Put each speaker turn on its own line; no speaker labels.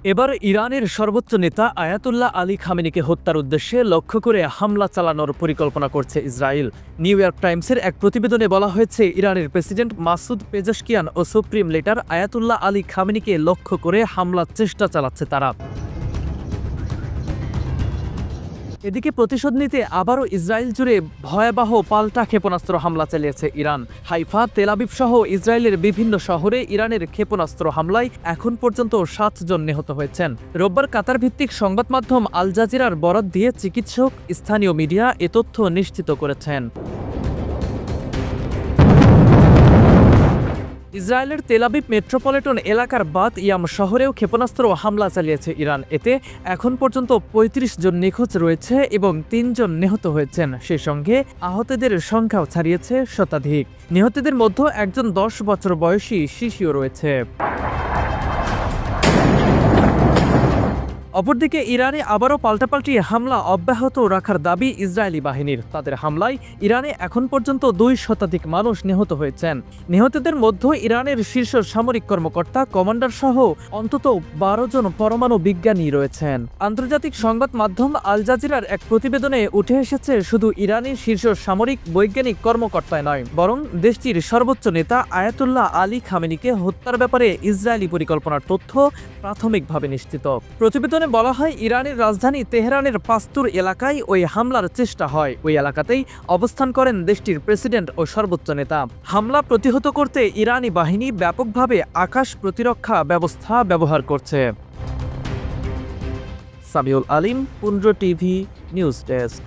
এবার ইরানের সর্বোচ্চ নেতা আয়াতুল্লাহ আলী খামেনিকে হত্যার উদ্দেশ্যে লক্ষ্য করে হামলা চালানোর পরিকল্পনা করছে ইসরায়েল। নিউ ইয়র্ক টাইমসের এক প্রতিবেদনে বলা হয়েছে, ইরানের প্রেসিডেন্ট মাসুদ পেজেশকিয়ান ও সুপ্রিম লিডার আয়াতুল্লাহ আলী খামেনিকে লক্ষ্য করে হামলার চেষ্টা চালাচ্ছে তারা। এদিকে প্রতিশোধ নিতে আবারও ইসরায়েল জুড়ে ভয়াবহ পাল্টা ক্ষেপণাস্ত্র হামলা চালিয়েছে ইরান। হাইফা, তেল আবিব সহ ইসরায়েলের বিভিন্ন শহরে ইরানের ক্ষেপণাস্ত্র হামলায় এখন পর্যন্ত 7 জন নিহত হয়েছেন। রোববার কাতার ভিত্তিক সংবাদ মাধ্যম আল জাজিরার বরাত দিয়ে চিকিৎসক, স্থানীয় মিডিয়া এ তথ্য নিশ্চিত করেছেন। ইসরায়েলের তেল আবিব মেট্রোপলিটন এলাকার বাত ইয়াম শহরেও ক্ষেপণাস্ত্র হামলা চালিয়েছে ইরান। এতে এখন পর্যন্ত 35 জন নিখোঁজ রয়েছে এবং 3 জন নিহত হয়েছেন। সেই সঙ্গে আহতদের সংখ্যাও ছাড়িয়েছে শতাধিক। নিহতদের মধ্যে একজন 10 বছর বয়সী শিশুও রয়েছে। অপরদিকে ইরানে আবারও পাল্টাপাল্টি হামলা অব্যাহত রাখার দাবি ইসরায়েলি বাহিনীর। তাদের হামলায় ইরানে এখন পর্যন্ত 2 শতাধিক মানুষ নিহত হয়েছেন। নিহতদের মধ্যে ইরানের শীর্ষ সামরিক কর্মকর্তা, কমান্ডার সহ অন্তত 12 জন পরমাণু বিজ্ঞানী রয়েছেন। আন্তর্জাতিক সংবাদ মাধ্যম আল জাজিরার এক প্রতিবেদনে উঠে এসেছে, শুধু ইরানি শীর্ষ সামরিক বৈজ্ঞানিক কর্মকর্তায় নয়, বরং দেশটির সর্বোচ্চ নেতা আয়াতুল্লাহ আলী খামেনিকে হত্যার ব্যাপারে ইসরায়েলি পরিকল্পনার তথ্য প্রাথমিকভাবে নিশ্চিত। প্রতিবেদনে বলা হয়, ইরানের রাজধানী তেহরানের পাস্তুর এলাকায় ওই হামলার চেষ্টা হয়। ওই এলাকাতেই অবস্থান করেন দেশটির প্রেসিডেন্ট ও সর্বোচ্চ নেতা। হামলা প্রতিহত করতে ইরানি বাহিনী ব্যাপকভাবে আকাশ প্রতিরক্ষা ব্যবস্থা ব্যবহার করছে। সামিউল আলিম, পুন্ড্র টিভি নিউজ ডেস্ক।